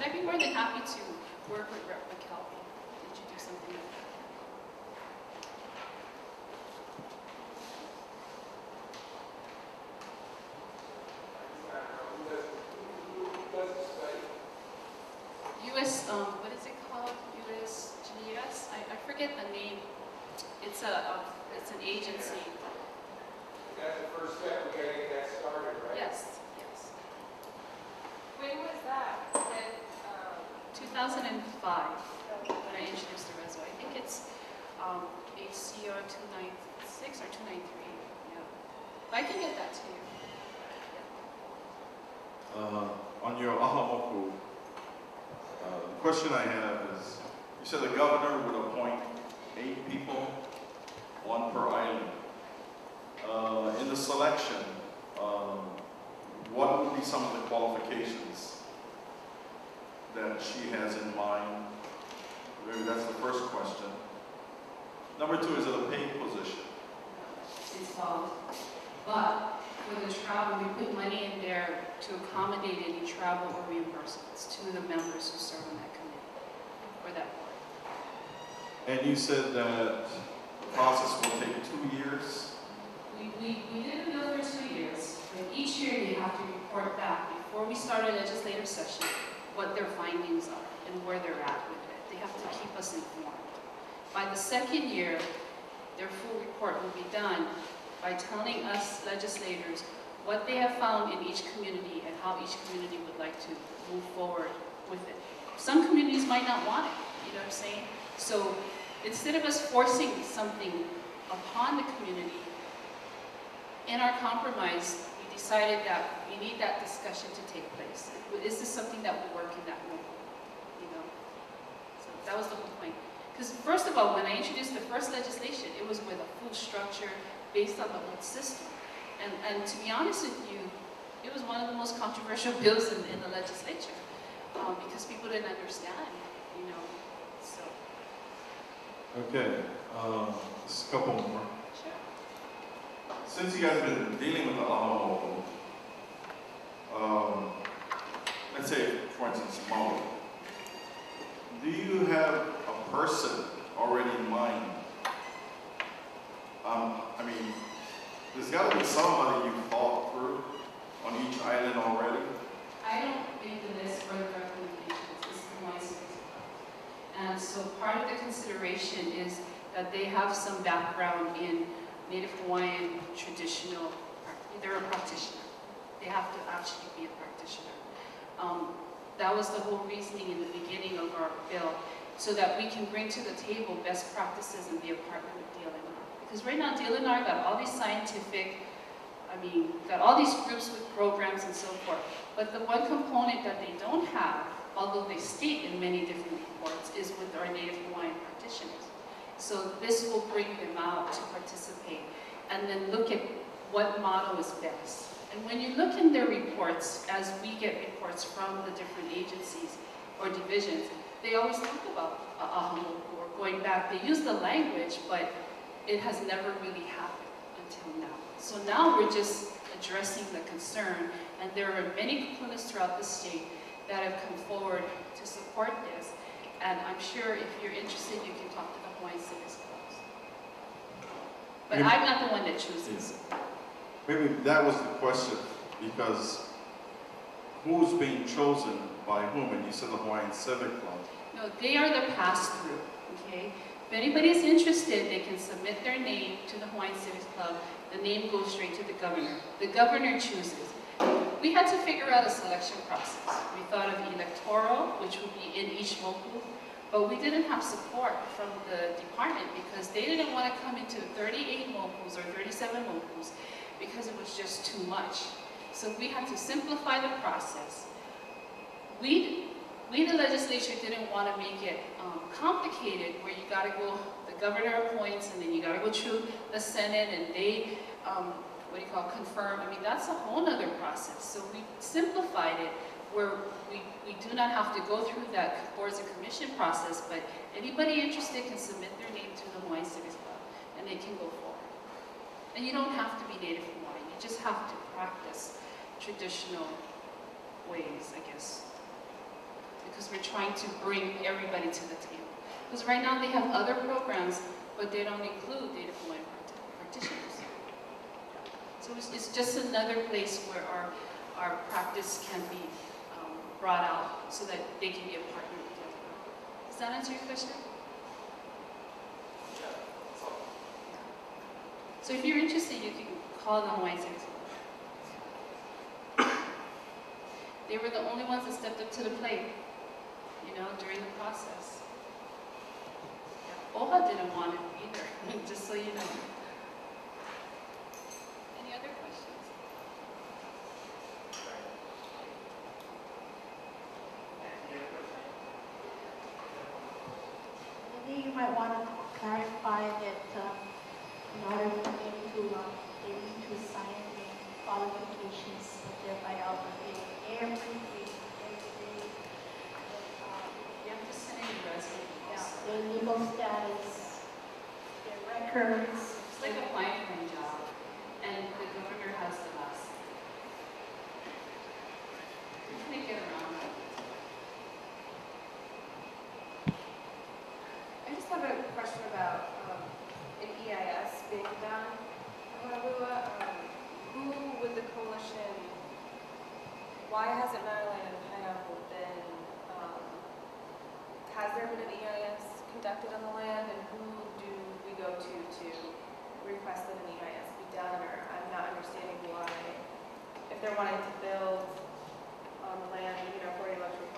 I'd be more than happy to work with Rep. McKelvey to do something like that. What is it called? USGS? I forget the name. It's an agency. That's the first step. We got to get that started, right? Yes, yes. When was that? 2005, when I introduced the reso. I think it's HCR 296 or 293. Yeah. But I can get that to you. On your ahamoku, the question I have is, you said the governor would appoint 8 people, 1 per island. In the selection, what would be some of the qualifications that she has in mind? Maybe that's the first question. Number 2, is it a paid position? It's but for the travel, we put money in there to accommodate any travel or reimbursements to the members who serve on that committee or that board. And you said that the process will take 2 years? We did a bill for 2 years, but each year they have to report back before we start a legislative session what their findings are and where they're at with it. They have to keep us informed. By the 2nd year, their full report will be done by telling us legislators what they have found in each community and how each community would like to move forward with it. Some communities might not want it, you know what I'm saying? So instead of us forcing something upon the community, in our compromise, we decided that we need that discussion to take place. Is this something that will work in that moment? You know? So that was the whole point. Because first of all, when I introduced the first legislation, it was with a full structure based on the old system. And to be honest with you, it was one of the most controversial bills in the legislature because people didn't understand, you know. So. Okay, just a couple more. Sure. Since you guys have been dealing with the ahamoku, let's say, for instance, Maui, do you have a person already in mind? I mean, there's got to be somebody you've thought through on each island already. I don't make the list for the recommendations. It's the Hawaiian Civics Club. And so part of the consideration is that they have some background in Native Hawaiian traditional, they're a practitioner. They have to actually be a practitioner. That was the whole reasoning in the beginning of our bill, so that we can bring to the table best practices in the apartment of DLNR. Because right now DLNR got all these scientific, got all these groups with programs and so forth. But the one component that they don't have, although they state in many different reports, is with our Native Hawaiian practitioners. So this will bring them out to participate and then look at what model is best. And when you look in their reports, as we get reports from the different agencies or divisions, they always talk about ahamoku or going back. They use the language, but it has never really happened until now. So now we're just addressing the concern, and there are many kapunas throughout the state that have come forward to support this. And I'm sure if you're interested, you can talk to the Hawaiian Civics Clubs. But I'm not the one that chooses. Maybe that was the question, because who's being chosen by whom? And you said the Hawaiian Civic Club. No, they are the pass-through, okay? If anybody is interested, they can submit their name to the Hawaiian Civics Club. The name goes straight to the governor. The governor chooses. We had to figure out a selection process. We thought of electoral, which would be in each moku, but we didn't have support from the department because they didn't want to come into 38 mokus or 37 mokus because it was just too much. So we had to simplify the process. We the legislature didn't want to make it complicated where you got to go, the governor appoints and then you got to go through the Senate and they, confirm. That's a whole other process. So we simplified it where we do not have to go through that boards and commission process, but anybody interested can submit their name to the Hawaiian Civics Club and they can go forward. And you don't have to be Native Hawaiian, you just have to practice traditional ways, I guess. Because because we're trying to bring everybody to the table. Because right now they have other programs, but they don't include Native Hawaiian practitioners. So it's just another place where our practice can be brought out so that they can be a partner with the other group. Does that answer your question? So if you're interested, you can call the Hawaiian Civics Club. They were the only ones that stepped up to the plate, you know, during the process. Yeah. OHA didn't want it either, just so you know. Any other questions? Maybe you might want to clarify that in order for them to they need to sign the qualifications of their biography every You have to send in your resume. their legal status, their records. It's like applying for a job, and the governor has the last. We can get around that. I just have a question about an EIS being done in Honolua. Who with the coalition, why hasn't Maryland and Pineapple been, has there been an EIS conducted on the land, and who do we go to request that an EIS be done? Or I'm not understanding why, if they're wanting to build on the land, you know, for an electric